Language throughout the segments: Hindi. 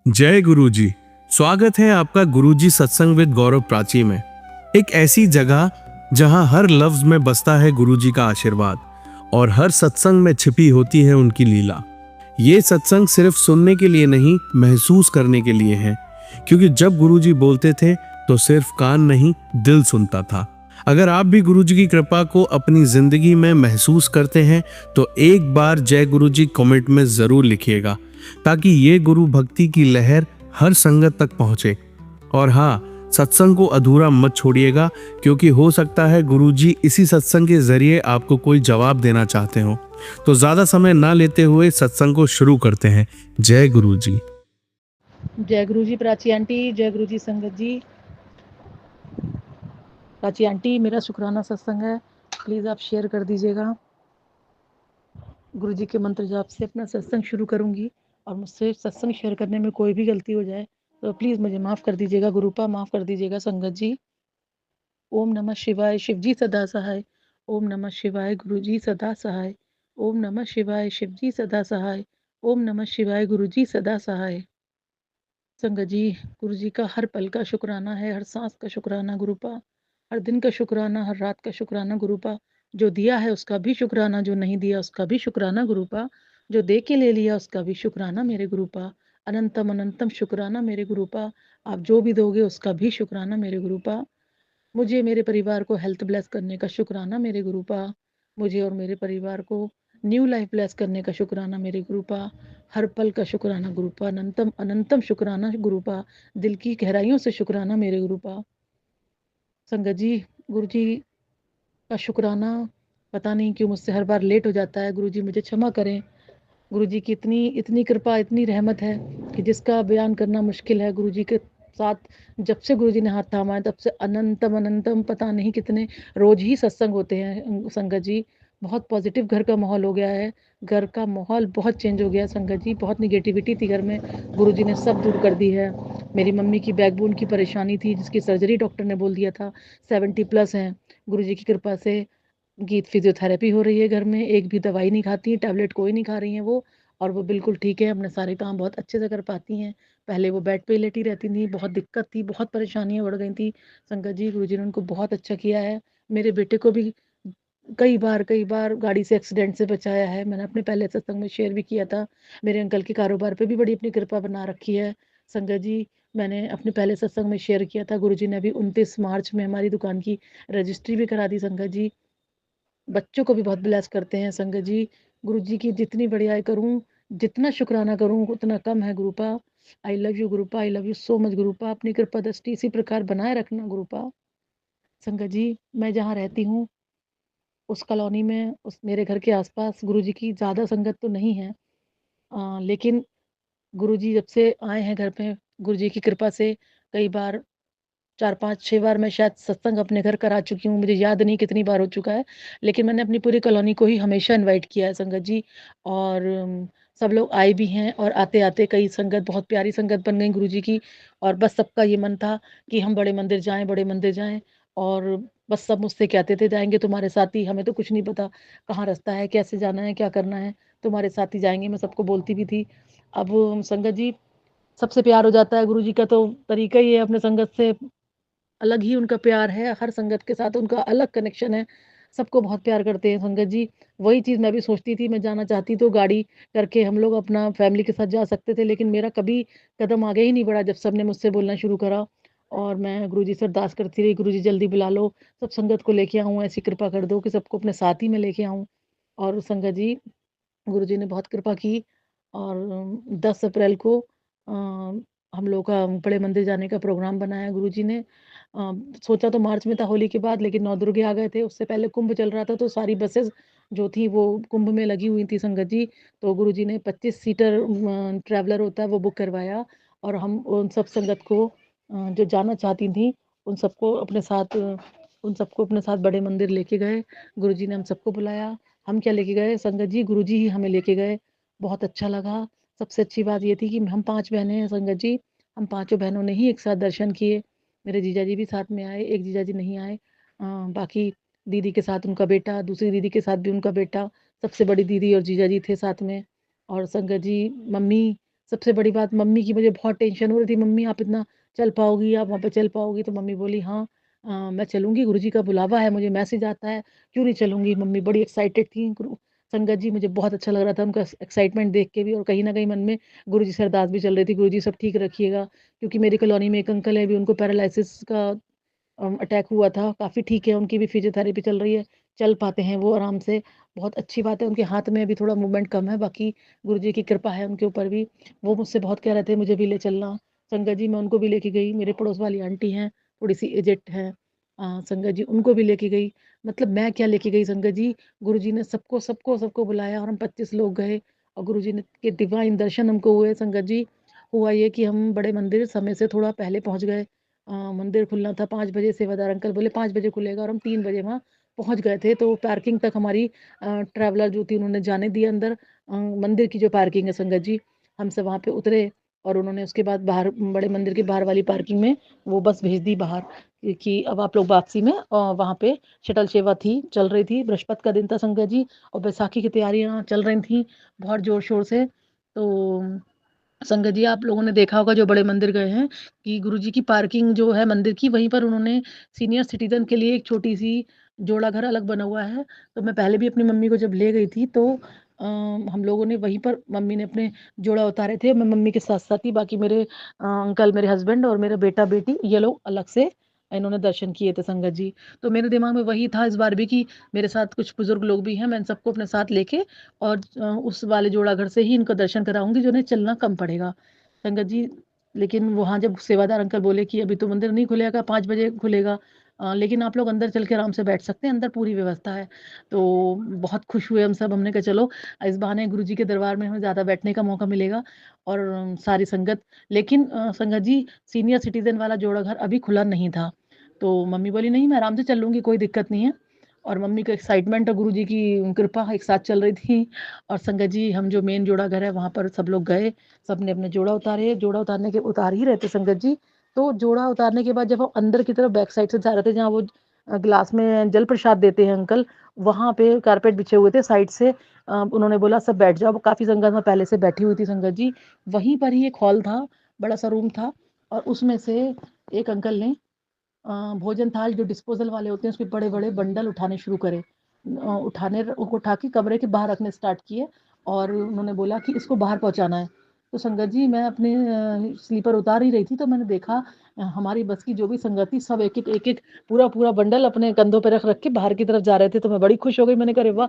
जय गुरुजी। स्वागत है आपका गुरुजी सत्संग विद गौरव प्राची में। एक ऐसी जगह जहां हर लफ्ज में बसता है गुरुजी का आशीर्वाद और हर सत्संग में छिपी होती है उनकी लीला। ये सत्संग सिर्फ सुनने के लिए नहीं, महसूस करने के लिए है, क्योंकि जब गुरुजी बोलते थे तो सिर्फ कान नहीं, दिल सुनता था। अगर आप भी गुरुजी की कृपा को अपनी जिंदगी में महसूस करते हैं तो एक बार जय गुरुजी कमेंट में जरूर लिखिएगा, ताकि ये गुरु भक्ति की लहर हर संगत तक पहुंचे। और हाँ, सत्संग को अधूरा मत छोड़िएगा, क्योंकि हो सकता है गुरुजी इसी सत्संग के जरिए आपको कोई जवाब देना चाहते हो। तो ज्यादा समय ना लेते हुए सत्संग को शुरू करते हैं। जय गुरुजी। जय गुरु जी प्राची आंटी, जय गुरु जी संगत जी। प्राची आंटी, मेरा शुक्राना सत्संग है, प्लीज़ आप शेयर कर दीजिएगा। गुरु जी के मंत्र जाप से अपना सत्संग शुरू करूंगी और मुझसे सत्संग शेयर करने में कोई भी गलती हो जाए तो प्लीज़ मुझे माफ़ कर दीजिएगा। गुरुपा माफ़ कर दीजिएगा संगत जी। ओम नमः शिवाय, शिव जी सदा सहाय। ओम नमः शिवाय, गुरु जी सदा सहाय। ओम नमः शिवाय, शिव जी सदा सहाय। ओम नमः शिवाय, गुरु जी सदा सहाय। संगत जी, गुरु जी का हर पल का शुक्राना है, हर सांस का शुक्राना गुरुपा, हर दिन का शुक्राना, हर रात का शुक्राना गुरुपा। जो दिया है उसका भी शुक्राना, जो नहीं दिया उसका भी शुक्राना गुरुपा, जो दे के ले लिया उसका भी शुक्राना मेरे गुरुपा। अनंतम अनंतम शुक्राना मेरे गुरुपा। आप जो भी दोगे उसका भी शुक्राना मेरे गुरुपा। मुझे मेरे परिवार को हेल्थ ब्लेस करने का शुक्राना मेरे गुरुपा। मुझे और मेरे परिवार को न्यू लाइफ ब्लेस करने का शुक्राना मेरे गुरुपा। हर पल का शुक्राना गुरुपा, अनंतम अनंतम शुक्राना गुरुपा, दिल की गहराइयों से शुक्राना मेरे गुरुपा। संगत जी, गुरु जी का शुक्राना पता नहीं क्यों मुझसे हर बार लेट हो जाता है। गुरु जी मुझे क्षमा करें। गुरु जी की इतनी इतनी कृपा, इतनी रहमत है कि जिसका बयान करना मुश्किल है। गुरु जी के साथ जब से गुरु जी ने हाथ थामा है तब से अनंतम अनंतम पता नहीं कितने रोज ही सत्संग होते हैं संगत जी। बहुत पॉजिटिव घर का माहौल हो गया है। घर का माहौल बहुत चेंज हो गया है संगत जी। बहुत निगेटिविटी थी घर में, गुरु जी ने सब दूर कर दी है। मेरी मम्मी की बैकबोन की परेशानी थी, जिसकी सर्जरी डॉक्टर ने बोल दिया था। 70+ हैं। गुरु जी की कृपा से गीत फिजियोथेरेपी हो रही है घर में, एक भी दवाई नहीं खाती हैं, टैबलेट कोई नहीं खा रही हैं वो, और वो बिल्कुल ठीक है, अपने सारे काम बहुत अच्छे से कर पाती हैं। पहले वो बेड पे ही लेटी रहती थी, बहुत दिक्कत थी, बहुत परेशानियाँ बढ़ गई थी। संगत जी, गुरुजी ने उनको बहुत अच्छा किया है। मेरे बेटे को भी कई बार गाड़ी से एक्सीडेंट से बचाया है। मैंने अपने पहले सत्संग में शेयर भी किया था। मेरे अंकल के कारोबार पे भी बड़ी अपनी कृपा बना रखी है। संगत जी, मैंने अपने पहले सत्संग में शेयर किया था, गुरुजी ने अभी 29 मार्च में हमारी दुकान की रजिस्ट्री भी करा दी संगत जी। बच्चों को भी बहुत ब्लेस करते हैं संगत जी। गुरु जी की जितनी बड़ाई करूं, जितना शुक्राना करूं उतना कम है Gurupa. I love you Gurupa, I love you so much Gurupa. अपनी कृपा दृष्टि इसी प्रकार बनाए रखना गुरुपा। संगत जी, मैं जहाँ रहती हूँ उस कॉलोनी में, उस मेरे घर के आसपास गुरु जी की ज़्यादा संगत तो नहीं है। लेकिन गुरु जी जब से आए हैं घर पे, गुरु जी की कृपा से कई बार 4-5-6 बार मैं शायद सत्संग अपने घर करा चुकी हूँ, मुझे याद नहीं कितनी बार हो चुका है। लेकिन मैंने अपनी पूरी कॉलोनी को ही हमेशा इनवाइट किया है संगत जी। और सब लोग आए भी हैं, और आते-आते कई संगत, बहुत प्यारी संगत बन गई गुरुजी की। और बस सबका ये मन था कि हम बड़े मंदिर जाएँ, बड़े मंदिर जाएँ। और बस सब मुझसे कहते थे, जाएँगे तुम्हारे साथ ही, हमें तो कुछ नहीं पता कहाँ रास्ता है, कैसे जाना है, क्या करना है, तुम्हारे साथ ही जाएँगे। मैं सबको बोलती भी थी। अब संगत जी, सबसे प्यार हो जाता है। गुरुजी का तो तरीका ही है, अपने संगत से अलग ही उनका प्यार है, हर संगत के साथ उनका अलग कनेक्शन है, सबको बहुत प्यार करते हैं संगत जी। वही चीज़ मैं भी सोचती थी, मैं जाना चाहती तो गाड़ी करके हम लोग अपना फैमिली के साथ जा सकते थे, लेकिन मेरा कभी कदम आगे ही नहीं बढ़ा जब सबने मुझसे बोलना शुरू करा। और मैं गुरुजी से अरदास करती रही, गुरुजी जल्दी बुला लो, सब संगत को लेके आऊँ, ऐसी कृपा कर दो कि सबको अपने साथ ही में लेके आऊँ। और संगत जी, गुरुजी ने बहुत कृपा की। और 10 अप्रैल को हम लोग का बड़े मंदिर जाने का प्रोग्राम बनाया गुरुजी ने। सोचा तो मार्च में था होली के बाद, लेकिन नवदुर्गे आ गए थे, उससे पहले कुंभ चल रहा था, तो सारी बसेस जो थी वो कुंभ में लगी हुई थी संगत जी। तो गुरुजी ने 25 सीटर ट्रैवलर होता है वो बुक करवाया, और हम उन सब संगत को जो जाना चाहती थी उन सबको अपने साथ उन सबको अपने साथ बड़े मंदिर लेके गए। गुरुजी ने हम सबको बुलाया। हम क्या लेके गए संगत जी, गुरुजी ही हमें लेके गए। बहुत अच्छा लगा। सबसे अच्छी बात ये थी कि हम 5 बहनें हैं संगत जी, हम पाँचों बहनों ने ही एक साथ दर्शन किए। मेरे जीजा जी भी साथ में आए, एक जीजा जी नहीं आए। बाकी दीदी के साथ उनका बेटा, दूसरी दीदी के साथ भी उनका बेटा, सबसे बड़ी दीदी और जीजा जी थे साथ में। और संगत जी, मम्मी सबसे बड़ी बात मम्मी की मुझे बहुत टेंशन हो रही थी, मम्मी आप इतना चल पाओगी, आप वहाँ पे चल पाओगी? तो मम्मी बोली हाँ मैं चलूँगी, गुरुजी का बुलावा है, मुझे मैसेज आता है, क्यों नहीं चलूँगी? मम्मी बड़ी एक्साइटेड थी। संगत जी मुझे बहुत अच्छा लग रहा था उनका एक्साइटमेंट देख के भी, और कहीं न कहीं मन में गुरुजी से अरदास भी चल रही थी, गुरुजी सब ठीक रखिएगा। क्योंकि मेरी कॉलोनी में एक अंकल है, अभी उनको पैरालिसिस का अटैक हुआ था, काफ़ी ठीक है, उनकी भी फिज़ियोथेरेपी चल रही है, चल पाते हैं वो आराम से, बहुत अच्छी बात है। उनके हाथ में अभी थोड़ा मूवमेंट कम है, बाकी गुरुजी की कृपा है उनके ऊपर भी। वो मुझसे बहुत कह रहे थे मुझे भी ले चलना। संगत जी मैं उनको भी लेके गई, मेरे पड़ोस वाली आंटी हैं, थोड़ी-सी एजेड हैं संगत जी उनको भी लेके गई। मतलब मैं क्या लेके गई संगत जी, गुरुजी ने सबको बुलाया और हम 25 लोग गए और गुरुजी ने के डिवाइन दर्शन हमको हुए संगत जी। हुआ ये कि हम बड़े मंदिर समय से थोड़ा पहले पहुँच गए। मंदिर खुलना था 5 बजे, सेवादार अंकल बोले 5 बजे खुलेगा और हम 3 बजे वहाँ पहुँच गए थे। तो पार्किंग तक हमारी ट्रैवलर जो थी उन्होंने जाने दिया अंदर मंदिर की जो पार्किंग है संगत जी, हम सब वहाँ पे उतरे और उन्होंने उसके बाद बाहर बड़े मंदिर के बाहर वाली पार्किंग में वो बस भेज दी बाहर कि अब आप लोग वापसी में वहाँ पे शटल सेवा थी, चल रही थी, बृहस्पति का दिन था संगत जी और बैसाखी की तैयारियाँ चल रही थी बहुत ज़ोर-शोर से। तो संगत जी आप लोगों ने देखा होगा जो बड़े मंदिर गए हैं कि गुरुजी की पार्किंग जो है मंदिर की वहीं पर उन्होंने सीनियर सिटीजन के लिए एक छोटी-सी जोड़ा घर अलग बना हुआ है। तो मैं पहले भी अपनी मम्मी को जब ले गई थी तो हम लोगों ने वहीं पर मम्मी ने अपने जोड़ा उतारे थे। मैं मम्मी के साथ-साथ ही बाकी मेरे अंकल, मेरे हस्बैंड और मेरा बेटा-बेटी ये लोग अलग से इन्होंने दर्शन किए थे संगत जी। तो मेरे दिमाग में वही था इस बार भी कि मेरे साथ कुछ बुजुर्ग लोग भी हैं, मैं इन सबको अपने साथ लेके और उस वाले जोड़ाघर से ही इनका दर्शन कराऊँगी जो उन्हें चलना कम पड़ेगा। संगत जी लेकिन वहाँ जब सेवादार अंकल बोले कि अभी तो मंदिर नहीं खुलेगा, 5 बजे खुलेगा लेकिन आप लोग अंदर चल के आराम से बैठ सकते हैं, अंदर पूरी व्यवस्था है। तो बहुत खुश हुए हम सब, हमने कहा चलो इस बहाने गुरुजी के दरबार में हमें ज़्यादा बैठने का मौका मिलेगा और सारी संगत लेकिन संगत जी सीनियर सिटीज़न वाला जोड़ा-घर अभी खुला नहीं था। तो मम्मी बोली नहीं मैं आराम से चल लूँगी, कोई दिक्कत नहीं है। और मम्मी का एक्साइटमेंट और गुरुजी की कृपा एक साथ चल रही थी और संगत जी हम जो मेन जोड़ा घर है वहाँ पर सब लोग गए, सबने अपने जोड़ा उतारे, जोड़ा उतारने के उतार ही रहे थे संगत जी। तो जोड़ा उतारने के बाद जब हम अंदर की तरफ बैक साइड से जा रहे थे जहाँ वो ग्लास में जल प्रसाद देते हैं अंकल, वहाँ पे कारपेट बिछे हुए थे साइड से उन्होंने बोला सब बैठ जाओ, काफ़ी संगत वहाँ पहले से बैठी हुई थी संगत जी। वहीं पर ही एक हॉल था, बड़ा-सा रूम था और उसमें से एक अंकल ने भोजन थाल जो डिस्पोज़ल वाले होते हैं उसके बड़े-बड़े बंडल उठाने शुरू करे। उठा के कमरे के बाहर रखने स्टार्ट किए और उन्होंने बोला कि इसको बाहर पहुँचाना है। तो संगत जी मैं अपने स्लीपर उतार ही रही थी तो मैंने देखा हमारी बस की जो भी संगत थी सब एक-एक पूरा-पूरा बंडल अपने कंधों पे रख के बाहर की तरफ जा रहे थे। तो मैं बड़ी खुश हो गई मैंने कहा अरे वाह!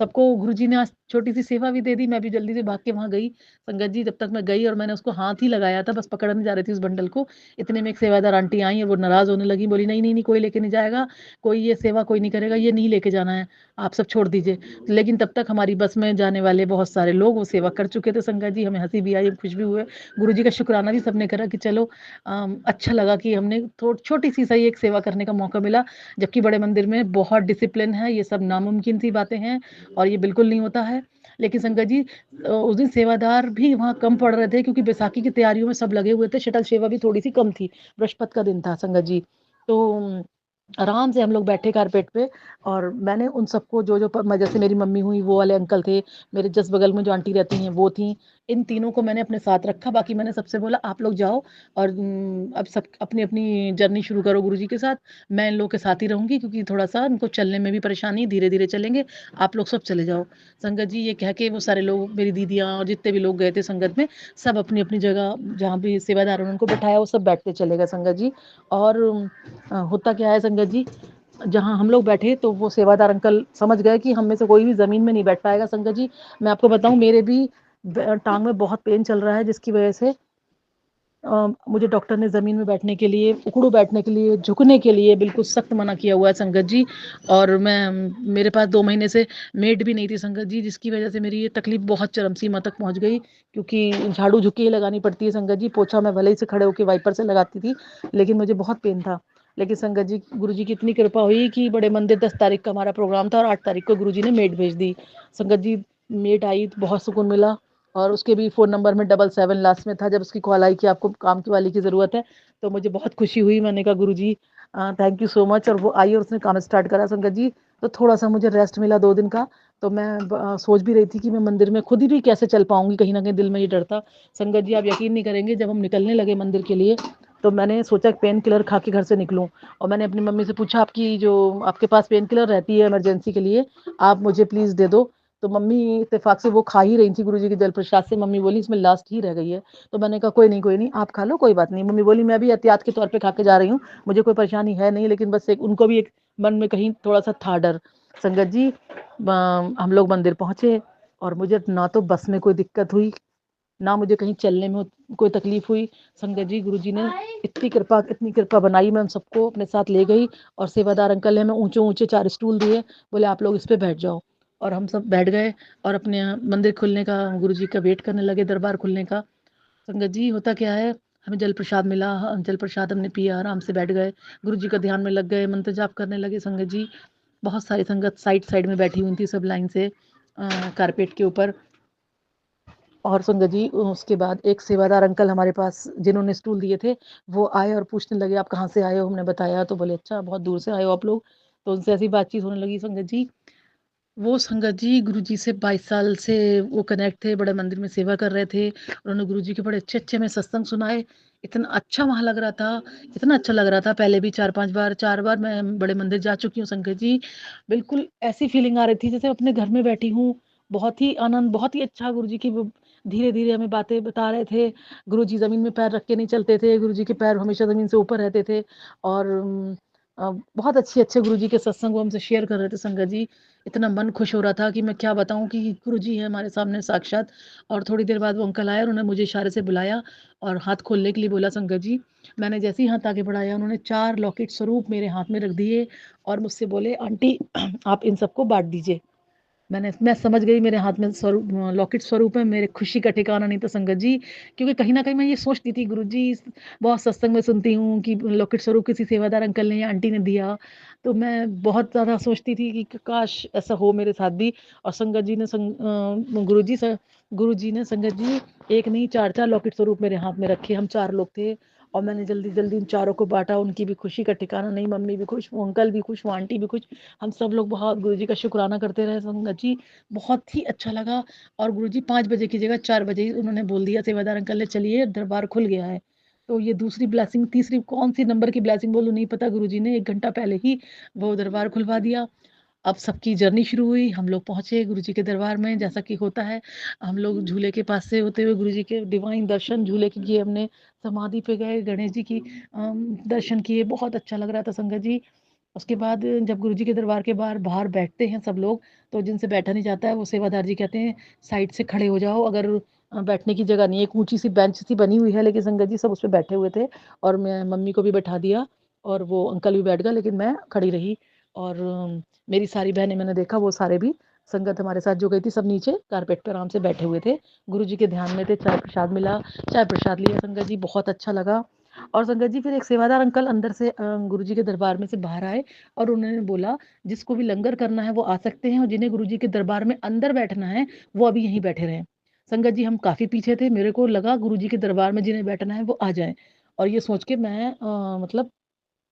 सबको गुरुजी ने आज छोटी-सी सेवा भी दे दी। मैं भी जल्दी से भाग के वहाँ गई। संगत जी जब तक मैं गई और मैंने उसको हाथ ही लगाया था बस पकड़ने जा रही थी उस बंडल को इतने में एक सेवादार आंटी आई और वो नाराज़ होने लगी, बोली नहीं, नहीं, नहीं कोई लेके नहीं जाएगा, कोई ये सेवा कोई नहीं करेगा, ये नहीं लेके जाना है, आप सब छोड़ दीजिए। लेकिन तब तक हमारी बस में जाने वाले बहुत सारे लोग वो सेवा कर चुके थे संगत जी, हमें हँसी भी आई, हम खुश भी हुए। गुरुजी का शुक्राना भी सबने करा कि चलो अच्छा लगा कि हमने छोटी-सी सही एक सेवा करने का मौका मिला, जबकि बड़े मंदिर में बहुत डिसिप्लिन है, ये सब नामुमकिन सी बातें हैं और ये बिल्कुल नहीं होता है। लेकिन संगत जी उस दिन सेवादार भी वहाँ कम पड़ रहे थे क्योंकि बैसाखी की तैयारियों में सब लगे हुए थे, शटल सेवा भी थोड़ी-सी कम थी। बृहस्पति का दिन था संगत जी। तो आराम से हम लोग बैठे कारपेट पे और मैंने उन सबको जो-जो प जैसे मेरी मम्मी हुई वो वाले अंकल थे, मेरे जस्ट बगल में जो आंटी रहती हैं वो थीं, इन तीनों को मैंने अपने साथ रखा, बाकी मैंने सबसे बोला आप लोग जाओ और अब सब अपनी-अपनी जर्नी शुरू करो गुरुजी के साथ, मैं इन लोगों के साथ ही रहूँगी क्योंकि थोड़ा-सा इनको चलने में भी परेशानी, धीरे-धीरे चलेंगे, आप लोग सब चले जाओ। संगत जी ये कह के वो सारे लोग मेरी दीदियाँ और जितने भी लोग गए थे संगत में, सब अपनी-अपनी जगह जहाँ भी सेवादारों ने उनको बैठाया वो सब बैठते चले गए संगत जी। और होता क्या है संगत जी, जहाँ हम लोग बैठे तो वो सेवादार अंकल समझ गए कि हम में से कोई भी ज़मीन में नहीं बैठ पाएगा संगत जी। मैं आपको बताऊँ मेरे भी टाँग में बहुत पेन चल रहा है जिसकी वज़ह से मुझे डॉक्टर ने ज़मीन में बैठने के लिए, उकड़ू बैठने के लिए, झुकने के लिए बिल्कुल सख्त मना किया हुआ है संगत जी। और मेरे पास 2 महीने से मेड भी नहीं थी संगत जी, जिसकी वज़ह से मेरी ये तकलीफ़ बहुत चरम सीमा तक पहुँच गई क्योंकि झाड़ू झुक के ही लगानी पड़ती है संगत जी। पोछा मैं भले ही से खड़े होके वाइपर से लगाती थी, लेकिन मुझे बहुत पेन था। लेकिन संगत जी, गुरुजी की इतनी कृपा हुई कि बड़े मंदिर 10 तारीख का हमारा प्रोग्राम था और 8 तारीख को गुरुजी ने मेड भेज दी। संगत जी, मेड आई तो बहुत सुकून मिला। और उसके भी फ़ोन नंबर में 77 लास्ट में था। जब उसकी कॉल आई कि आपको काम की वाली की ज़रूरत है, तो मुझे बहुत खुशी हुई। मैंने कहा गुरुजी थैंक यू सो मच। और वो आई और उसने काम स्टार्ट करा संगत जी। तो थोड़ा-सा मुझे रेस्ट मिला 2 दिन का। तो मैं सोच भी रही थी कि मैं मंदिर में खुद ही भी कैसे चल पाऊँगी, कहीं न कहीं दिल में ये डर था। संगत जी आप यकीन नहीं करेंगे, जब हम निकलने लगे मंदिर के लिए, तो मैंने सोचा पेन किलर खा के घर से निकलूँ। और मैंने अपनी मम्मी से पूछा, आपकी जो आपके पास पेन किलर रहती है इमरजेंसी के लिए, आप मुझे प्लीज़ दे दो। तो मम्मी इत्तेफाक से वो खा ही रही थी गुरुजी के जल प्रसाद से। मम्मी बोली इसमें लास्ट ही रह गई है। तो मैंने कहा कोई नहीं आप खा लो, कोई बात नहीं। मम्मी बोली मैं भी एहतियात के तौर पे खा के जा रही हूँ, मुझे कोई परेशानी है नहीं, लेकिन बस एक उनको भी एक मन में कहीं थोड़ा-सा था डर। संगत जी हम लोग मंदिर पहुँचे और मुझे ना तो बस में कोई दिक्कत हुई, ना मुझे कहीं चलने में कोई तकलीफ हुई। संगत जी गुरुजी ने इतनी कृपा बनाई, मैं उन सबको अपने साथ ले गई। और सेवादार अंकल ने हमें ऊँचे-ऊँचे 4 स्टूल दिए, बोले आप लोग इस पे बैठ जाओ। और हम सब बैठ गए और अपने मंदिर खुलने का, गुरुजी का वेट करने लगे, दरबार खुलने का। संगत जी होता क्या है, हमें जल प्रसाद मिला, जल प्रसाद हमने पिया, आराम से बैठ गए, गुरुजी का ध्यान में लग गए, मंत्र जाप करने लगे। संगत जी बहुत सारी संगत साइड में बैठी हुई थी, सब लाइन से कारपेट के ऊपर। और संगत जी उसके बाद एक सेवादार अंकल हमारे पास जिन्होंने स्टूल दिए थे, वो आए और पूछने लगे आप कहाँ से आए हो? हमने बताया तो बोले अच्छा बहुत दूर से आए हो आप लोग। तो उनसे ऐसी बातचीत होने लगी संगत जी। वो संगत जी गुरुजी से 22 साल से वो कनेक्ट थे, बड़े मंदिर में सेवा कर रहे थे। उन्होंने गुरुजी के बड़े अच्छे-अच्छे हमें सत्संग सुनाए। इतना अच्छा वहाँ लग रहा था, इतना अच्छा लग रहा था। पहले भी 4-5 बार 4 बार मैं बड़े मंदिर जा चुकी हूँ संगत जी। बिल्कुल ऐसी फीलिंग आ रही थी जैसे अपने घर में बैठी हूँ। बहुत ही आनंद, बहुत ही अच्छा गुरुजी की वो धीरे-धीरे हमें बातें बता रहे थे। गुरुजी ज़मीन में पैर रख के नहीं चलते थे, गुरुजी के पैर हमेशा ज़मीन से ऊपर रहते थे। और बहुत अच्छे-अच्छे गुरुजी के सत्संग वो हमसे शेयर कर रहे थे संगत जी। इतना मन खुश हो रहा था कि मैं क्या बताऊँ कि गुरुजी हैं हमारे सामने साक्षात। और थोड़ी देर बाद वो अंकल आए और उन्होंने मुझे इशारे से बुलाया और हाथ खोलने के लिए बोला संगत जी। मैंने जैसे ही हाथ आगे बढ़ाया, उन्होंने 4 लॉकेट स्वरूप मेरे हाथ में रख दिए और मुझसे बोले आंटी आप इन सबको बाँट दीजिए। मैं समझ गई मेरे हाथ में लॉकेट स्वरूप है, मेरे खुशी का ठिकाना नहीं था संगत जी। क्योंकि कहीं न कहीं मैं ये सोचती थी गुरुजी बहुत सत्संग में सुनती हूँ कि लॉकेट स्वरूप किसी सेवादार अंकल ने या आंटी ने दिया। तो मैं बहुत ज़्यादा सोचती थी कि काश ऐसा हो मेरे साथ भी। और संगत जी ने गुरुजी ने संगत जी 1 नहीं 4-4 लॉकेट स्वरूप मेरे हाथ में रखे। हम 4 लोग थे और मैंने जल्दी-जल्दी इन चारों को बाँटा। उनकी भी खुशी का ठिकाना नहीं, मम्मी भी खुश, वो अंकल भी खुश, वो आंटी भी खुश। हम सब लोग बहुत गुरुजी का शुक्राना करते रहे संगत जी। बहुत ही अच्छा लगा। और गुरुजी 5 बजे की जगह 4 बजे ही उन्होंने बोल दिया सेवादार अंकल ने चलिए दरबार खुल गया है। तो ये दूसरी ब्लेसिंग, तीसरी कौन-सी नंबर की ब्लेसिंग बोलूँ नहीं पता, गुरुजी ने 1 घंटा पहले ही वो दरबार खुलवा दिया। अब सबकी जर्नी शुरू हुई, हम लोग पहुँचे गुरुजी के दरबार में जैसा कि होता है। हम लोग झूले के पास से होते हुए गुरुजी के डिवाइन दर्शन झूले के किए हमने, समाधि पे गए, गणेश जी की दर्शन किए, बहुत अच्छा लग रहा था संगत जी। उसके बाद जब गुरुजी के दरबार के बाहर बाहर बैठते हैं सब लोग, तो जिनसे बैठा नहीं जाता है वो सेवादार जी कहते हैं साइड से खड़े हो जाओ। अगर बैठने की जगह नहीं है, एक ऊँची सी बेंच सी बनी हुई है, लेकिन संगत जी सब उस पे बैठे हुए थे। और मैं मम्मी को भी बैठा दिया और वो अंकल भी बैठ गए, लेकिन मैं खड़ी रही। और मेरी सारी बहनें मैंने देखा वो सारे भी संगत हमारे साथ जो गई थी सब नीचे कारपेट पे आराम से बैठे हुए थे। गुरुजी के ध्यान में थे, चाय प्रसाद मिला, चाय प्रसाद लिया संगत जी, बहुत अच्छा लगा। और संगत जी फिर एक सेवादार अंकल अंदर से गुरुजी के दरबार में से बाहर आए और उन्होंने बोला जिसको भी लंगर करना है वो आ सकते हैं और जिन्हें गुरुजी के दरबार में अंदर बैठना है वो अभी यहीं बैठे रहें। संगत जी हम काफ़ी पीछे थे, मेरे को लगा गुरुजी के दरबार में जिन्हें बैठना है वो आ जाएँ। और ये सोच के मैं मतलब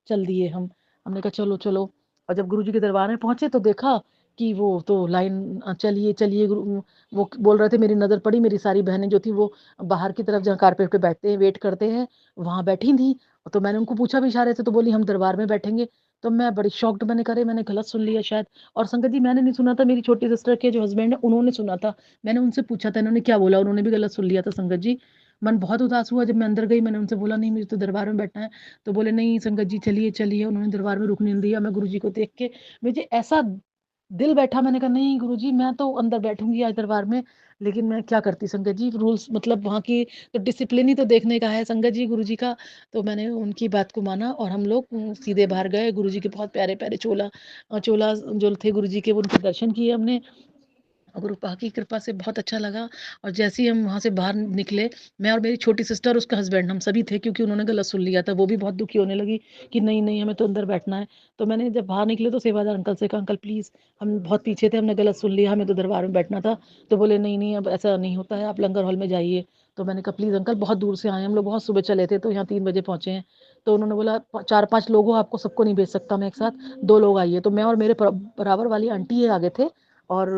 चल दिए हम। हमने कहा चलो, चलो। और जब गुरुजी के दरबार में पहुँचे तो देखा कि वो तो लाइन चलिए, चलिए वो बोल रहे थे, मेरी नज़र पड़ी, मेरी सारी बहनें जो थी वो बाहर की तरफ जहाँ कारपेट पे बैठते हैं, वेट करते हैं, वहाँ बैठी थीं। तो मैंने उनको पूछा भी इशारे से तो बोली हम दरबार में बैठेंगे। तो मैं बड़ी शॉक्ड, मैंने कहा अरे मैंने गलत सुन लिया शायद। और संगत जी मैंने नहीं सुना था, मेरी छोटी सिस्टर के जो हस्बैंड है उन्होंने सुना था। मैंने उनसे पूछा था इन्होंने क्या बोला, उन्होंने भी गलत सुन लिया था संगत जी। मन बहुत उदास हुआ जब मैं अंदर गई, मैंने उनसे बोला नहीं मुझे तो दरबार में बैठना है। तो बोले नहीं संगत जी चलिए, चलिए। उन्होंने दरबार में रुकने नहीं दिया। मैं गुरुजी को देख के मुझे ऐसा दिल बैठा, मैंने कहा नहीं गुरुजी मैं तो अंदर बैठूँगी आज दरबार में। लेकिन मैं क्या करती संगत जी, रूल्स मतलब वहाँ की तो डिसिप्लिन ही तो देखने का है संगत जी गुरुजी का। तो मैंने उनकी बात को माना और हम लोग सीधे बाहर गए। गुरुजी के बहुत प्यारे-प्यारे चोला जो थे गुरुजी के, उनके दर्शन किए हमने। गुरु पाक की कृपा से बहुत अच्छा लगा। और जैसे ही हम वहाँ से बाहर निकले, मैं और मेरी छोटी सिस्टर, उसका हस्बैंड, हम सभी थे, क्योंकि उन्होंने गलत सुन लिया था। वो भी बहुत दुखी होने लगी कि नहीं, नहीं, हमें तो अंदर बैठना है। तो मैंने जब बाहर निकले तो सेवादार अंकल से कहा, अंकल प्लीज़, हम बहुत पीछे थे, हमने गलत सुन लिया, हमें तो दरबार में बैठना था। तो बोले नहीं, नहीं, अब ऐसा नहीं होता है, आप लंगर हॉल में जाइए। तो मैंने कहा प्लीज़ अंकल, बहुत दूर से आए हैं हम लोग, बहुत सुबह चले थे, तो यहाँ 3 बजे पहुँचे हैं। तो उन्होंने बोला 4-5 लोग हो, आपको सबको नहीं भेज सकता मैं एक साथ, 2 लोग आइए। तो मैं और मेरे बराबर वाली आंटी ये आगे थे। और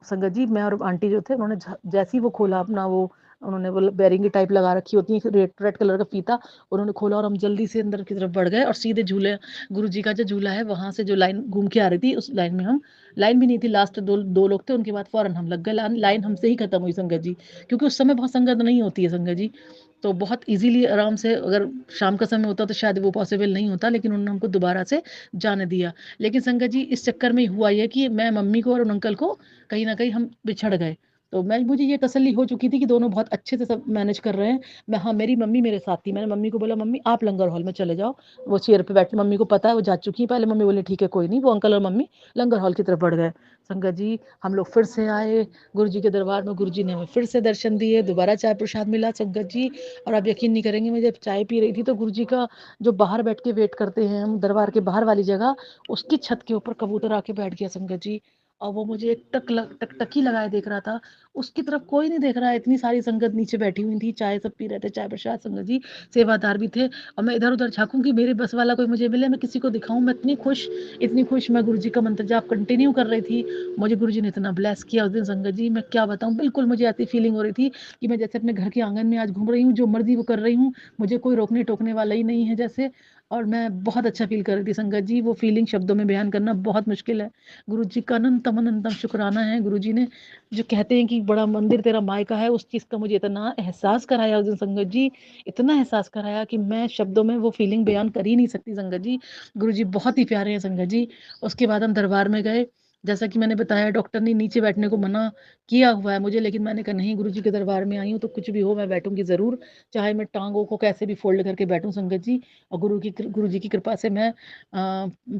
संगत जी, मैं और आंटी जो थे, उन्होंने जैसे ही वो खोला अपना, वो उन्होंने वो बेरिंग टाइप लगा रखी होती है, रेड रेड कलर का फीता, उन्होंने खोला और हम जल्दी से अंदर की तरफ बढ़ गए और सीधे झूले, गुरु जी का जो झूला है वहां से जो लाइन घूम के आ रही थी, उस लाइन में हम, लाइन भी नहीं थी, लास्ट दो लोग थे, उनके बाद फौरन हम लग गए। लाइन हमसे ही खत्म हुई संगत जी, क्योंकि उस समय बहुत संगत नहीं होती है संगत जी। तो बहुत इजीली आराम से, अगर शाम का समय होता तो शायद वो पॉसिबल नहीं होता, लेकिन उन्होंने हमको दोबारा से जाने दिया। लेकिन संगत जी, इस चक्कर में हुआ ये कि मैं मम्मी को और उन अंकल को कहीं न कहीं हम बिछड़ गए। तो मुझे ये तसल्ली हो चुकी थी कि दोनों बहुत अच्छे से सब मैनेज कर रहे हैं। हाँ, मेरी मम्मी मेरे साथ थी। मैंने मम्मी को बोला, मम्मी आप लंगर हॉल में चले जाओ। वो चेयर पे बैठी, मम्मी को पता है वो जा चुकी हैं पहले। मम्मी बोली ठीक है कोई नहीं। वो अंकल और मम्मी लंगर हॉल की तरफ बढ़ गए। संगत जी, हम लोग फिर से आए गुरु जी के दरबार में। गुरु जी ने हमें फिर से दर्शन दिए, दोबारा चाय प्रसाद मिला संगत जी। और आप यकीन नहीं करेंगे, मैं जब चाय पी रही थी तो गुरु जी का जो बाहर बैठ के वेट करते हैं हम, दरबार के बाहर वाली जगह, उसकी छत के ऊपर कबूतर आके बैठ गया संगत जी। और वो मुझे एक टकटकी लगाए देख रहा था। उसकी तरफ कोई नहीं देख रहा है, इतनी सारी संगत नीचे बैठी हुई थी, चाय सब पी रहे थे, चाय प्रसाद संगत जी, सेवादार भी थे। और मैं इधर उधर झांकूं कि मेरे बस वाला कोई मुझे मिले, मैं किसी को दिखाऊं। मैं इतनी खुश, इतनी खुश, मैं गुरु जी का मंत्र जाप कंटिन्यू कर रही थी। मुझे गुरु जी ने इतना ब्लेस किया उस दिन संगत जी, मैं क्या बताऊं। बिल्कुल मुझे ऐसी फीलिंग हो रही थी कि मैं जैसे अपने घर के आंगन में आज घूम रही हूँ, जो मर्जी वो कर रही हूँ, मुझे कोई रोकने टोकने वाला ही नहीं है जैसे। और मैं बहुत अच्छा फील कर रही थी संगत जी। वो फीलिंग शब्दों में बयान करना बहुत मुश्किल है। गुरु जी का अनंतम अनंतम शुक्राना है। गुरु जी ने जो कहते हैं कि बड़ा मंदिर तेरा मायका है, उस चीज़ का मुझे इतना एहसास कराया उस दिन संगत जी, इतना एहसास कराया कि मैं शब्दों में वो फीलिंग बयान कर ही नहीं सकती संगत जी। गुरु जी बहुत ही प्यारे हैं संगत जी। उसके बाद हम दरबार में गए। जैसा कि मैंने बताया, डॉक्टर ने नीचे बैठने को मना किया हुआ है मुझे, लेकिन मैंने कहा नहीं, गुरु जी के दरबार में आई हूँ तो कुछ भी हो मैं बैठूंगी ज़रूर, चाहे मैं टांगों को कैसे भी फोल्ड करके बैठूं संगत जी। और गुरु जी की कृपा से मैं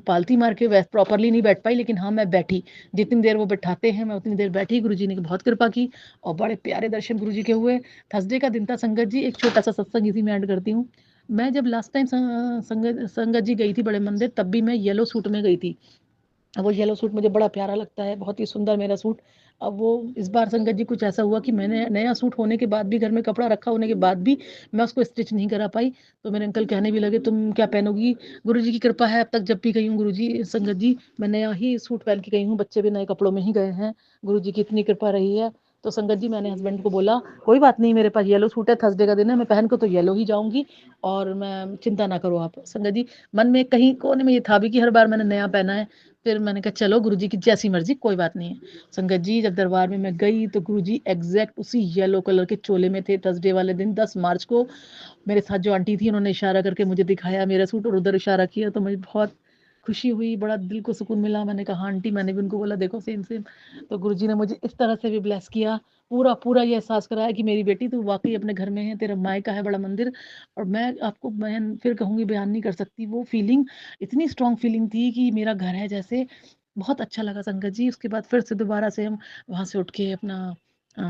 पालती मार के वैसे प्रॉपरली नहीं बैठ पाई, लेकिन हाँ मैं बैठी। जितनी देर वो बैठाते हैं मैं उतनी देर बैठी। गुरु जी ने बहुत कृपा की और बड़े प्यारे दर्शन गुरु जी के हुए। थर्सडे का दिन था संगत जी। एक छोटा सा सत्संग इसी में ऐड करती हूँ। मैं जब लास्ट टाइम संगत जी गई थी बड़े मंदिर, तब भी मैं येलो सूट में गई थी। वो येलो सूट मुझे बड़ा प्यारा लगता है, बहुत ही सुंदर मेरा सूट। अब वो इस बार संगत जी कुछ ऐसा हुआ कि मैंने नया सूट होने के बाद भी, घर में कपड़ा रखा होने के बाद भी, मैं उसको स्टिच नहीं करा पाई। तो मेरे अंकल कहने भी लगे तुम क्या पहनोगी। गुरु जी की कृपा है, अब तक जब भी गई हूँ गुरु जी संगत जी, मैं नया ही सूट पहन के गई हूँ। बच्चे भी नए कपड़ों में ही गए हैं, गुरु जी की इतनी कृपा रही है। तो संगत जी, मैंने हस्बैंड को बोला कोई बात नहीं, मेरे पास येलो सूट है, थर्सडे का दिन है, मैं पहन को तो येलो ही जाऊंगी, और मैं चिंता ना करो आप। संगत जी, मन में कहीं कोने में ये था भी कि हर बार मैंने नया पहना है। फिर मैंने कहा चलो गुरु जी की जैसी मर्जी, कोई बात नहीं है। संगत जी, जब दरबार में मैं गई तो गुरु जी एग्जैक्ट उसी येलो कलर के चोले में थे। थर्सडे वाले दिन 10 मार्च को मेरे साथ जो आंटी थी, उन्होंने इशारा करके मुझे दिखाया मेरा सूट और उधर इशारा किया, तो मुझे बहुत खुशी हुई, बड़ा दिल को सुकून मिला। मैंने कहा हाँ आंटी, मैंने भी उनको बोला देखो सेम सेम। तो गुरु जी ने मुझे इस तरह से भी ब्लेस किया, पूरा पूरा ये एहसास कराया कि मेरी बेटी तू वाकई अपने घर में है, तेरा मायका है बड़ा मंदिर। और मैं आपको, मैं फिर कहूँगी, बयान नहीं कर सकती। वो फीलिंग इतनी स्ट्रांग फीलिंग थी कि मेरा घर है जैसे। बहुत अच्छा लगा संगत जी। उसके बाद फिर से दोबारा से हम वहाँ से उठ के अपना अ,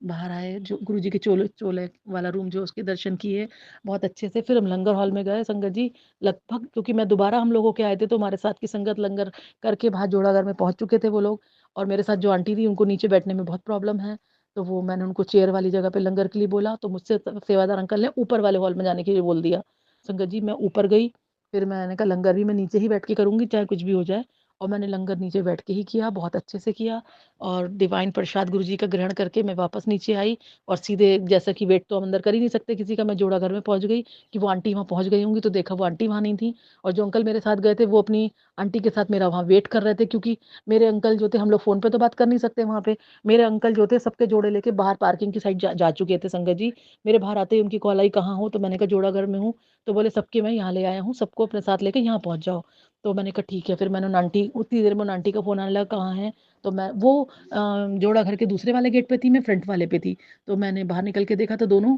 बाहर आए, जो गुरु जी के चोले चोले वाला रूम जो, उसके दर्शन किए बहुत अच्छे से। फिर हम लंगर हॉल में गए संगत जी। लगभग, क्योंकि मैं दोबारा हम लोगों के आए थे, तो हमारे साथ की संगत लंगर करके बाहर जोड़ाघर में पहुंच चुके थे वो लोग। और मेरे साथ जो आंटी थी, उनको नीचे बैठने में बहुत प्रॉब्लम है, तो वो मैंने उनको चेयर वाली जगह पे लंगर के लिए बोला, तो मुझसे सेवादार अंकल ने ऊपर वाले हॉल में जाने के लिए बोल दिया। संगत जी, मैं ऊपर गई। फिर मैंने कहा लंगर भी मैं नीचे ही बैठ के करूंगी, चाहे कुछ भी हो जाए। और मैंने लंगर नीचे बैठ के ही किया, बहुत अच्छे से किया। और डिवाइन प्रसाद गुरु जी का ग्रहण करके मैं वापस नीचे आई। और सीधे, जैसा कि वेट तो हम अंदर कर ही नहीं सकते किसी का, मैं जोड़ा घर में पहुंच गई कि वो आंटी वहां पहुंच गई होंगी, तो देखा वो आंटी वहां नहीं थी। और जो अंकल मेरे साथ गए थे, वो अपनी आंटी के साथ मेरा वहां वेट कर रहे थे, क्योंकि मेरे अंकल जो थे, हम लोग फोन पे तो बात कर नहीं सकते वहां पे, मेरे अंकल जो थे सबके जोड़े लेके बाहर पार्किंग की साइड जा चुके थे संगत जी। मेरे बाहर आते ही उनकी कॉल आई, कहाँ हो, तो मैंने कहा जोड़ा घर में हूँ। तो बोले सबके मैं यहाँ ले आया हूँ, सबको अपने साथ लेके यहाँ पहुंच जाओ। तो मैंने कहा ठीक है। फिर मैंने उन आंटी, उतनी देर में उन आंटी का फोन आने लगा, कहाँ है। तो मैं वो जोड़ा घर के दूसरे वाले गेट पे थी, मैं फ्रंट वाले पे थी। तो मैंने बाहर निकल के देखा तो दोनों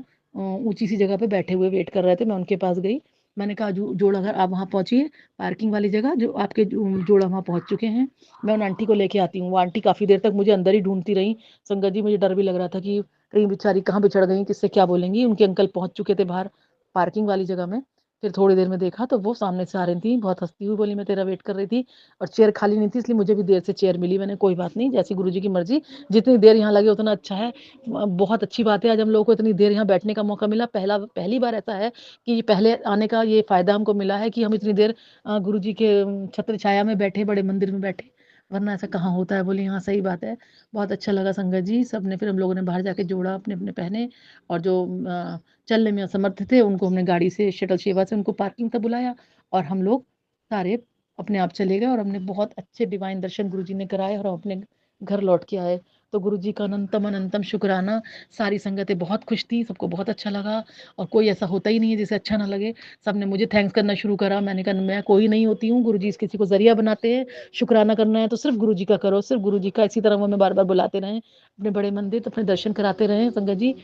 ऊंची सी जगह पे बैठे हुए वेट कर रहे थे। मैं उनके पास गई, मैंने कहा जोड़ा घर आप वहाँ पहुँचिए, पार्किंग वाली जगह जो आपके जोड़ा वहाँ पहुँच चुके हैं, मैं उन आंटी को लेके आती हूँ। वो आंटी काफ़ी देर तक मुझे अंदर ही ढूँढती रहीं। संगत जी मुझे डर भी लग रहा था कि कहीं बेचारी कहाँ बिछड़ गई, किससे क्या बोलेंगी। उनके अंकल पहुँच चुके थे बाहर पार्किंग वाली जगह में। फिर थोड़ी देर में देखा तो वो सामने से आ रही थी, बहुत हँसती हुई बोली मैं तेरा वेट कर रही थी, और चेयर खाली नहीं थी इसलिए मुझे भी देर से चेयर मिली। मैंने कोई बात नहीं, जैसी गुरुजी की मर्ज़ी, जितनी देर यहाँ लगे उतना अच्छा है। बहुत अच्छी बात है आज हम लोगों को इतनी देर यहाँ बैठने का मौका मिला। पहली बार ऐसा है कि पहले आने का ये फ़ायदा हमको मिला है कि हम इतनी देर गुरुजी के छत्र छाया में बैठे, बड़े मंदिर में बैठे, वरना ऐसा कहाँ होता है। बोली हाँ सही बात है। बहुत अच्छा लगा संगत जी, सबने फिर हम लोगों ने बाहर जाके जोड़ा अपने-अपने पहने, और जो चलने में असमर्थ थे उनको हमने गाड़ी से शटल सेवा से उनको पार्किंग तक बुलाया, और हम लोग सारे अपने आप चले गए, और हमने बहुत अच्छे डिवाइन दर्शन गुरुजी ने कराए और हम अपने घर लौट के आए। तो गुरुजी का अनंतम शुक्राना। सारी संगतें बहुत खुश थी, सबको बहुत अच्छा लगा, और कोई ऐसा होता ही नहीं है जिसे अच्छा ना लगे। सबने मुझे थैंक्स करना शुरू करा। मैंने कहा मैं कोई नहीं होती हूँ, गुरुजी किसी को ज़रिया बनाते हैं। शुक्राना करना है तो सिर्फ़ गुरुजी का करो, सिर्फ़ गुरुजी का। इसी तरह वो हमें बार-बार बुलाते रहें, अपने बड़े मंदिर तो अपने दर्शन कराते रहें संगत जी।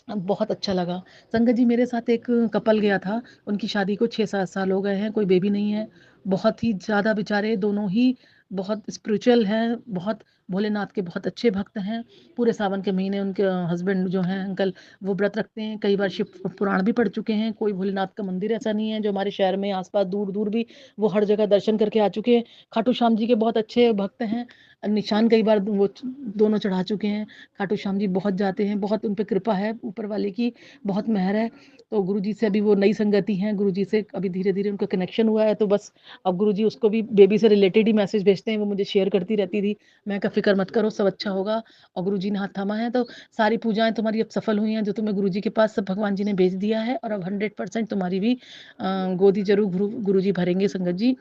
बहुत अच्छा लगा। संगत जी मेरे साथ एक कपल गया था, उनकी शादी को 6-7 साल हो गए हैं, कोई बेबी नहीं है। बहुत ही ज़्यादा बेचारे दोनों ही बहुत स्पिरिचुअल हैं, बहुत भोलेनाथ के बहुत अच्छे भक्त हैं। पूरे सावन के महीने उनके हस्बैंड जो हैं अंकल, वो व्रत रखते हैं। कई बार शिव पुराण भी पढ़ चुके हैं। कोई भोलेनाथ का मंदिर ऐसा नहीं है जो हमारे शहर में आस-पास दूर-दूर भी, वो हर जगह दर्शन करके आ चुके हैं। खाटू श्याम जी के बहुत अच्छे भक्त हैं। निशान कई बार वो दोनों चढ़ा चुके हैं। खाटू श्याम जी बहुत जाते हैं, बहुत उन पे कृपा है ऊपर वाले की, बहुत मेहर है। तो गुरुजी से अभी वो नई संगति हैं, गुरुजी से अभी धीरे-धीरे उनका कनेक्शन हुआ है, तो बस अब गुरुजी उसको भी बेबी से रिलेटेड ही मैसेज भेजते हैं, वो मुझे शेयर करती रहती थी। मैं कहा फ़िक्र मत करो, सब अच्छा होगा, और गुरुजी ने हाथ थामा है, तो सारी पूजाएँ तुम्हारी अब सफल हुई हैं, जो तुम्हें गुरुजी के पास सब भगवान जी ने भेज दिया है, और अब 100% तुम्हारी भी गोदी ज़रूर गुरुजी भरेंगे संगत जी।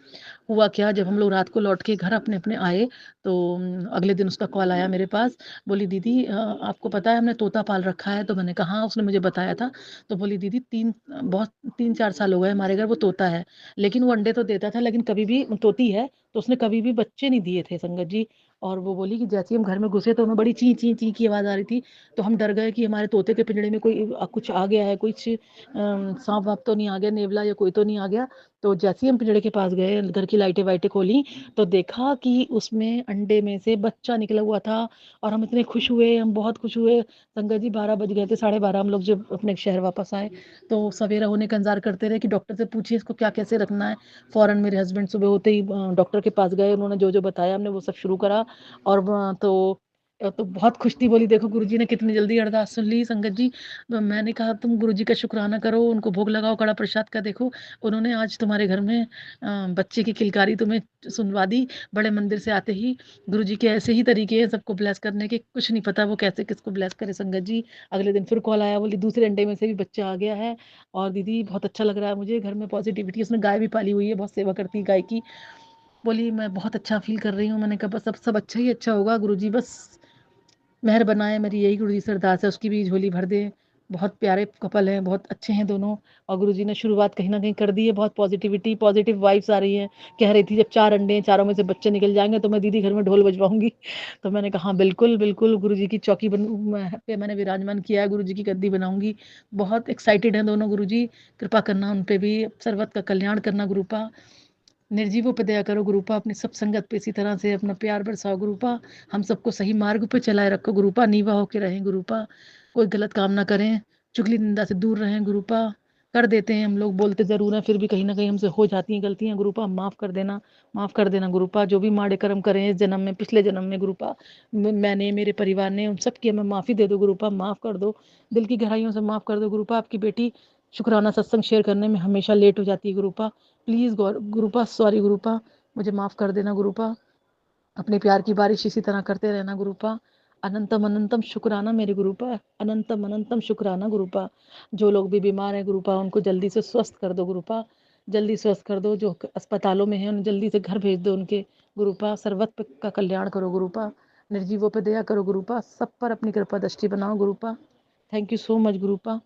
हुआ क्या, जब हम लोग रात को लौट के घर अपने-अपने आए, तो अगले दिन उसका कॉल आया मेरे पास। बोली दीदी आपको पता है हमने तोता पाल रखा है? तो मैंने कहा हाँ, उसने मुझे बताया था। तो बोली दीदी 3-4 साल हो गए हमारे घर वो तोता है, लेकिन वो अंडे तो देता था, लेकिन कभी भी तोती है, तो उसने कभी भी बच्चे नहीं दिए थे संगत जी। और वो बोली कि जैसे ही हम घर में घुसे तो हमें बड़ी ची, ची, ची की आवाज़ आ रही थी, तो हम डर गए कि हमारे तोते के पिंजड़े में कोई कुछ आ गया है, कुछ साँप-वाप तो नहीं आ गया, नेवला या कोई तो नहीं आ गया। तो जैसे ही हम पिंजड़े के पास गए, घर की लाइटें-वाइटें खोली, तो देखा कि उसमें अंडे में से बच्चा निकला हुआ था, और हम इतने खुश हुए, हम बहुत खुश हुए। संगत जी 12 बज गए थे, 12:30 हम लोग जब अपने शहर वापस आए, तो सवेरा होने का इंतज़ार करते रहे कि डॉक्टर से पूछिए इसको क्या कैसे रखना है। फ़ौरन मेरे हस्बैंड सुबह होते ही डॉक्टर के पास गए, उन्होंने जो-जो बताया हमने वो सब शुरू करा, और तो बहुत खुश थी। बोली देखो गुरुजी ने कितनी जल्दी अरदास सुन ली संगत जी। मैंने कहा तुम गुरुजी का शुक्राना करो, उनको भोग लगाओ कड़ा प्रसाद का, देखो उन्होंने आज तुम्हारे घर में बच्चे की किलकारी तुम्हें सुनवा दी। बड़े मंदिर से आते ही गुरुजी के ऐसे ही तरीके हैं सबको ब्लेस करने के, कुछ नहीं पता वो कैसे किसको ब्लेस करे संगत जी। अगले दिन फिर कॉल आया, बोली दूसरे अंडे में से भी बच्चा आ गया है, और दीदी बहुत अच्छा लग रहा है मुझे, घर में पॉजिटिविटी। उसने गाय भी पाली हुई है, बहुत सेवा करती है गाय की। बोली मैं बहुत अच्छा फ़ील कर रही हूँ। मैंने कहा बस अब सब अच्छा ही अच्छा होगा, गुरुजी बस मेहर बनाए, मेरी यही गुरुजी से अरदास है, उसकी भी झोली भर दें। बहुत प्यारे कपल हैं, बहुत अच्छे हैं दोनों, और गुरुजी ने शुरुआत कहीं न कहीं कर दी है। बहुत पॉज़िटिविटी, पॉज़िटिव वाइब्स आ रही हैं। कह रही थी जब 4 अंडे हैं, चारों में से बच्चे निकल जाएँगे तो मैं दीदी घर में ढोल बजवाऊँगी। तो मैंने कहा हाँ, बिल्कुल, बिल्कुल गुरुजी की चौकी पे मैंने विराजमान किया है, गुरुजी की गद्दी बनाऊँगी। बहुत एक्साइटेड हैं दोनों गुरुजी, कृपा करना उन पे भी, सर्वत का कल्याण करना गुरुपा। निर्जीवों पे दया करो गुरुपा, अपनी सब संगत पे इसी तरह से अपना प्यार बरसाओ गुरुपा। हम सबको सही मार्ग पे चलाए रखो गुरुपा, नीवा होके रहें गुरुपा, कोई गलत काम ना करें, चुगली निंदा से दूर रहें गुरुपा। कर देते हैं हम लोग, बोलते ज़रूर हैं, फिर भी कहीं न कहीं हमसे हो जाती हैं गलतियाँ गुरुपा, माफ़ कर देना गुरुपा। जो भी माड़े कर्म करे इस जन्म में, पिछले जन्म में गुरुपा, मैंने, मेरे परिवार ने, उन सब की हमें माफ़ी दे दो गुरुपा, माफ़ कर दो। दिल की गहराइयों से माफ़ कर दो गुरुपा। आपकी बेटी शुक्राना सत्संग शेयर करने में हमेशा लेट हो जाती है गुरुपा। प्लीज़ गुरुपा, सॉरी गुरुपा, मुझे माफ़ कर देना गुरुपा। अपने प्यार की बारिश इसी तरह करते रहना गुरुपा। अनंतम अनंतम शुक्राना मेरे गुरुपा, अनंतम अनंतम शुक्राना गुरुपा। जो लोग भी बीमार हैं गुरुपा, उनको जल्दी से स्वस्थ कर दो गुरुपा, जल्दी स्वस्थ कर दो। जो अस्पतालों में हैं उन्हें जल्दी से घर भेज दो उनके गुरुपा। सर्वत्र का कल्याण करो गुरुपा, निर्जीवों पे दया करो गुरुपा, सब पर अपनी कृपा दृष्टि बनाओ गुरुपा। Thank you so much गुरुपा।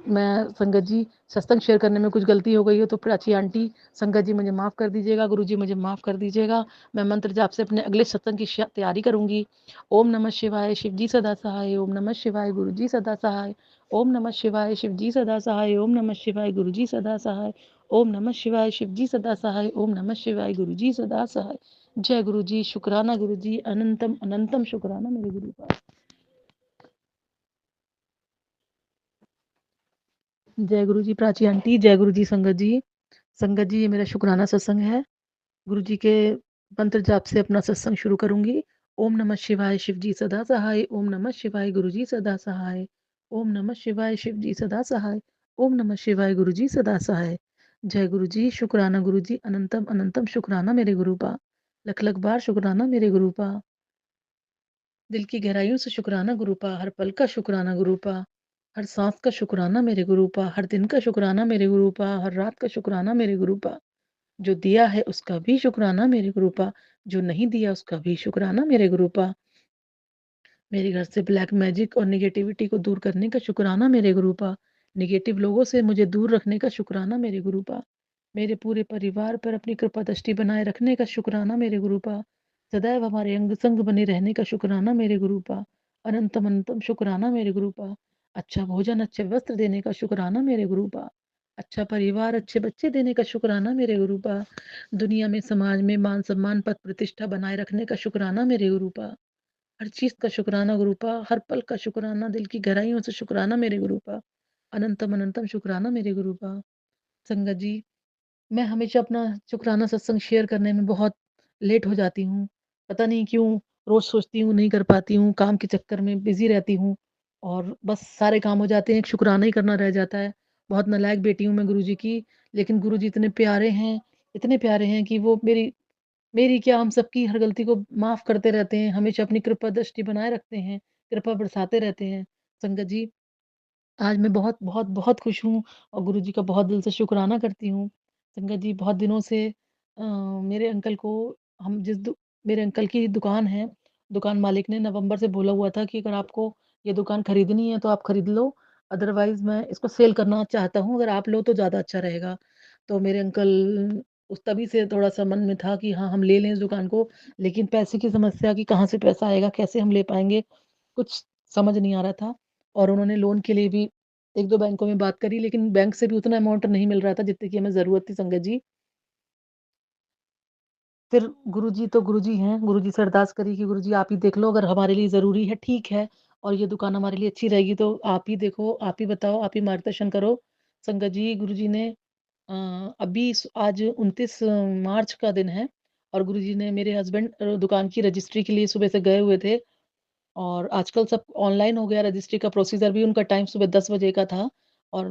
मैं संगत जी सत्संग शेयर करने में कुछ गलती हो गई हो तो प्राची आंटी, संगत जी मुझे माफ़ कर दीजिएगा, गुरुजी मुझे माफ़ कर दीजिएगा। मैं मंत्र जाप से अपने अगले सत्संग की तैयारी करूँगी। ओम नमः शिवाय, शिव जी सदा सहाय, ओम नमः शिवाय, गुरुजी सदा सहाय, ओम नमः शिवाय, शिव जी सदा सहाय, ओम नमः शिवाय, गुरुजी सदा सहाय, ओम नमः शिवाय, शिव जी सदा सहाय, ओम नमः शिवाय, गुरुजी सदा सहाय। जय गुरुजी, शुक्राना गुरुजी, अनंतम अनंतम शुक्राना मेरे गुरु का। जय गुरुजी प्राची आंटी, जय गुरुजी संगत जी। संगत जी ये मेरा शुक्राना सत्संग है। गुरुजी के मंत्र जाप से अपना सत्संग शुरू करूंगी। ओम नमः शिवाय, शिव जी सदा सहाय, ओम नमः शिवाय, गुरुजी सदा सहाय, ओम नमः शिवाय, शिव जी सदा सहाय, ओम नमः शिवाय, गुरुजी सदा सहाय। जय गुरुजी, शुक्राना गुरुजी, अनंतम अनंतम शुक्राना मेरे गुरु पा। लख लख बार शुक्राना मेरे गुरु पा। दिल की गहराइयों से शुक्राना गुरु पा, हर पल का शुक्राना गुरु पा, हर सांस का शुक्राना मेरे गुरु पा, हर दिन का शुक्राना मेरे गुरु पा, हर रात का शुक्राना मेरे गुरु पा। जो दिया है उसका भी शुक्राना मेरे गुरु पा, जो नहीं दिया उसका भी शुक्राना मेरे गुरु पा। मेरे घर से ब्लैक मैजिक और नेगेटिविटी को दूर करने का शुक्राना मेरे गुरु पा। नेगेटिव लोगों से मुझे दूर रखने का शुक्राना मेरे गुरु पा। मेरे पूरे परिवार पर अपनी कृपा दृष्टि बनाए रखने का शुक्राना मेरे गुरु पा। सदैव हमारे अंग संग बने रहने का शुक्राना मेरे गुरु पा। अनंतम अनंतम शुक्राना मेरे गुरु पा। अच्छा भोजन अच्छे वस्त्र देने का शुक्राना मेरे गुरु पा। अच्छा परिवार अच्छे बच्चे देने का शुक्राना मेरे गुरु पा। दुनिया में समाज में मान सम्मान पद प्रतिष्ठा बनाए रखने का शुक्राना मेरे गुरु पा। हर चीज़ का शुक्राना गुरूपा, हर पल का शुक्राना, दिल की गहराइयों से शुक्राना मेरे गुरूपा, अनंतम अनंतम शुक्राना मेरे गुरूपा। संगत जी, मैं हमेशा अपना शुक्राना सत्संग शेयर करने में बहुत लेट हो जाती हूँ। पता नहीं क्यों, रोज़ सोचती हूँ नहीं कर पाती हूँ, काम के चक्कर में बिज़ी रहती हूँ और बस सारे काम हो जाते हैं, एक शुक्राना ही करना रह जाता है। बहुत नालायक बेटी हूँ मैं गुरुजी की, लेकिन गुरुजी इतने प्यारे हैं कि वो मेरी मेरी क्या हम सबकी हर गलती को माफ़ करते रहते हैं, हमेशा अपनी कृपा दृष्टि बनाए रखते हैं, कृपा बरसाते रहते हैं। संगत जी, आज मैं बहुत, बहुत, बहुत खुश हूँ और गुरुजी का बहुत दिल से शुकराना करती हूँ। संगत जी, बहुत दिनों से मेरे अंकल को हम जिस दु मेरे अंकल की दुकान है, दुकान मालिक ने नवंबर से बोला हुआ था कि अगर आपको ये दुकान खरीदनी है तो आप खरीद लो, अदरवाइज़ मैं इसको सेल करना चाहता हूँ, अगर आप लो तो ज़्यादा अच्छा रहेगा। तो मेरे अंकल उस तभी से थोड़ा-सा मन में था कि हाँ, हम ले लें इस दुकान को, लेकिन पैसे की समस्या कि कहाँ से पैसा आएगा, कैसे हम ले पाएँगे, कुछ समझ नहीं आ रहा था और उन्होंने लोन के लिए भी 1-2 बैंकों में बात करी, लेकिन बैंक से भी उतना अमाउंट नहीं मिल रहा था जितने की हमें ज़रूरत थी संगत जी। फिर गुरुजी तो गुरुजी हैं, गुरुजी से अरदास करी कि गुरुजी आप ही देख लो अगर हमारे लिए ज़रूरी है ठीक है और ये दुकान हमारे लिए अच्छी रहेगी तो आप ही देखो, आप ही बताओ, आप ही मार्गदर्शन करो। संगत जी गुरुजी ने अ, अभी आज 29 मार्च का दिन है और गुरुजी ने मेरे हस्बैंड दुकान की रजिस्ट्री के लिए सुबह से गए हुए थे और आजकल सब ऑनलाइन हो गया रजिस्ट्री का प्रोसीजर भी उनका टाइम सुबह 10 बजे का था और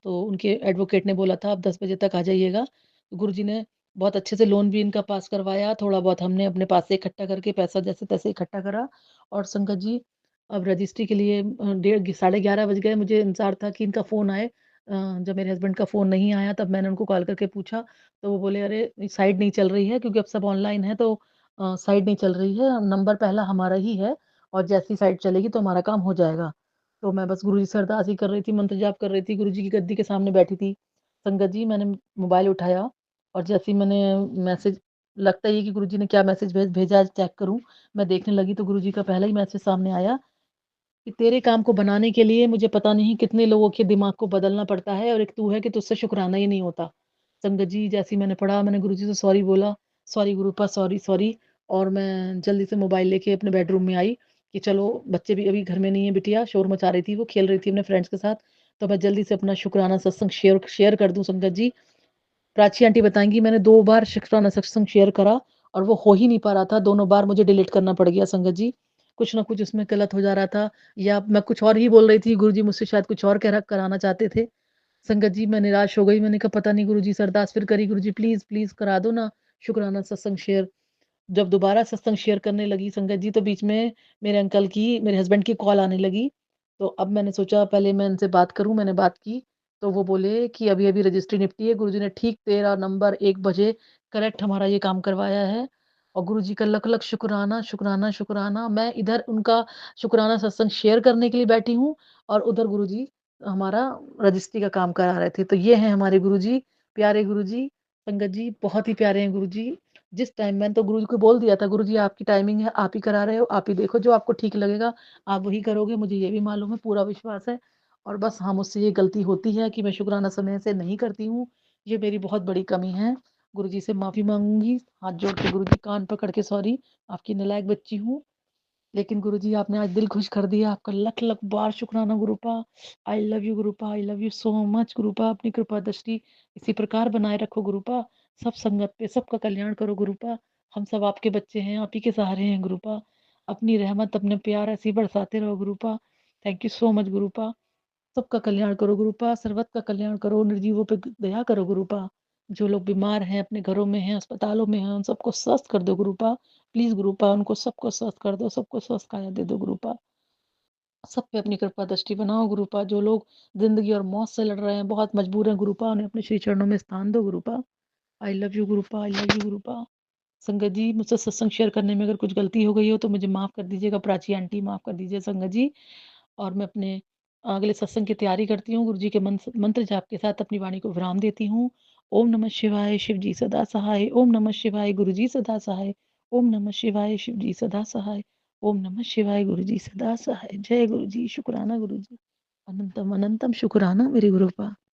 तो उनके एडवोकेट ने बोला था आप 10 बजे तक आ जाइएगा। तो गुरुजी ने बहुत अच्छे से लोन भी इनका पास करवाया, थोड़ा बहुत हमने अपने पास से इकट्ठा करके पैसा जैसे-तैसे इकट्ठा करा और संगत जी अब रजिस्ट्री के लिए डेढ़ साढ़े 11 बज गए, मुझे इंतज़ार था कि इनका फ़ोन आए। जब मेरे हस्बैंड का फ़ोन नहीं आया तब मैंने उनको कॉल करके पूछा, तो वो बोले अरे साइट नहीं चल रही है क्योंकि अब सब ऑनलाइन है तो साइट नहीं चल रही है, नंबर पहला हमारा ही है और जैसी साइट चलेगी तो हमारा काम हो जाएगा। तो मैं बस गुरुजी से अरदास ही कर रही थी, मंत्र जाप कर रही थी, गुरुजी की गद्दी के सामने बैठी थी। संगत जी मैंने मोबाइल उठाया और जैसे ही मैंने मैसेज लगता ही है कि गुरुजी ने क्या मैसेज भेजा है चेक करूँ, मैं देखने लगी तो गुरुजी का पहला ही मैसेज सामने आया कि तेरे काम को बनाने के लिए मुझे पता नहीं कितने लोगों के दिमाग को बदलना पड़ता है और एक तू है कि तुझसे शुकराना ही नहीं होता। संगत जी जैसे ही मैंने पढ़ा मैंने गुरुजी से सॉरी बोला, सॉरी गुरुपा सॉरी, सॉरी और मैं जल्दी से मोबाइल लेके अपने बेडरूम में आई कि चलो बच्चे भी अभी घर में नहीं है बिटिया, शोर मचा रही थी, वो खेल रही थी अपने फ्रेंड्स के साथ, तो मैं जल्दी से अपना शुकराना सत्संग शेयर शेयर कर दूँ संगत जी। प्राची आंटी बताएँगी मैंने 2 बार शुकराना सत्संग शेयर करा और वो हो ही नहीं पा रहा था, दोनों बार मुझे डिलीट करना पड़ गया संगत जी। कुछ न कुछ उसमें गलत हो जा रहा था या मैं कुछ और ही बोल रही थी, गुरुजी मुझसे शायद कुछ और कह कराना चाहते थे। संगत जी मैं निराश हो गई, मैंने कहा पता नहीं गुरुजी से अरदास फिर करी, गुरुजी प्लीज़, प्लीज़ करा दो ना शुकराना सत्संग शेयर। जब दोबारा सत्संग शेयर करने लगी संगत जी तो बीच में मेरे हस्बैंड की कॉल आने लगी। तो अब मैंने सोचा पहले मैं इनसे बात करूँ, मैंने बात की, तो वो बोले कि अभी-अभी रजिस्ट्री निपटी है, गुरुजी ने ठीक तेरा नंबर 1 बजे करेक्ट हमारा ये काम करवाया है और गुरुजी का लख-लख शुकराना, शुकराना, शुकराना। मैं इधर उनका शुकराना सत्संग शेयर करने के लिए बैठी हूँ और उधर गुरुजी हमारा रजिस्ट्री का काम करा रहे थे। तो ये हैं हमारे गुरुजी, प्यारे गुरुजी, संगत जी बहुत ही प्यारे हैं गुरुजी। जिस टाइम मैंने तो गुरुजी को बोल दिया था, गुरुजी आपकी टाइमिंग है, आप ही करा रहे हो, आप ही देखो जो आपको ठीक लगेगा, आप वही करोगे, मुझे ये भी मालूम है, पूरा विश्वास है। और बस हाँ, मुझसे ये गलती होती है कि मैं शुक्राना समय से नहीं करती हूँ, ये मेरी बहुत बड़ी कमी है। गुरुजी से माफ़ी माँगूँगी, हाथ जोड़ के गुरुजी कान पकड़ के सॉरी, आपकी नालायक बच्ची हूँ। लेकिन गुरुजी आपने आज दिल खुश कर दिया, आपका लख-लख बार शुक्राना Gurupa. I love you Gurupa, I love you so much Gurupa. अपनी कृपा दृष्टि इसी प्रकार बनाए रखो गुरुपा। सब संगत पे सबका कल्याण करो गुरुपा। हम सब आपके बच्चे हैं, आप ही के सहारे हैं गुरुपा। अपनी रहमत, अपने प्यार ऐसे ही बरसाते रहो गुरुपा। Thank you so much गुरुपा। सबका कल्याण करो गुरुपा, सर्वत का कल्याण करो, निर्जीवों पे दया करो गुरुपा। जो लोग बीमार हैं, अपने घरों में हैं, अस्पतालों में हैं, उन सबको स्वस्थ कर दो गुरुपा। प्लीज़ गुरुपा उनको सबको स्वस्थ कर दो, सबको स्वस्थ काया दे दो गुरुपा। सब पे अपनी कृपा दृष्टि बनाओ गुरुपा। जो लोग ज़िंदगी और मौत से लड़ रहे हैं, बहुत मजबूर हैं गुरुपा, उन्हें अपने श्री चरणों में स्थान दो Gurupa. I love you Gurupa, I love you Gurupa. संगत जी, मुझसे सत्संग शेयर करने में अगर कुछ गलती हो गई हो तो मुझे माफ़ कर दीजिएगा, प्राची आंटी माफ़ कर दीजिए संगत जी। और मैं अपने अगले सत्संग की तैयारी करती हूँ। गुरु जी के मंत्र जाप के साथ अपनी वाणी को विराम देती हूँ। ओम नमः शिवाय, शिव जी सदा सहाय। ओम नमः शिवाय, गुरु जी सदा सहाय। ओम नमः शिवाय, शिव जी सदा सहाय। ओम नमः शिवाय, गुरु जी सदा सहाय। जय गुरु जी, शुक्राना गुरु जी। अनंतम अनंतम शुक्राना मेरे गुरुपा।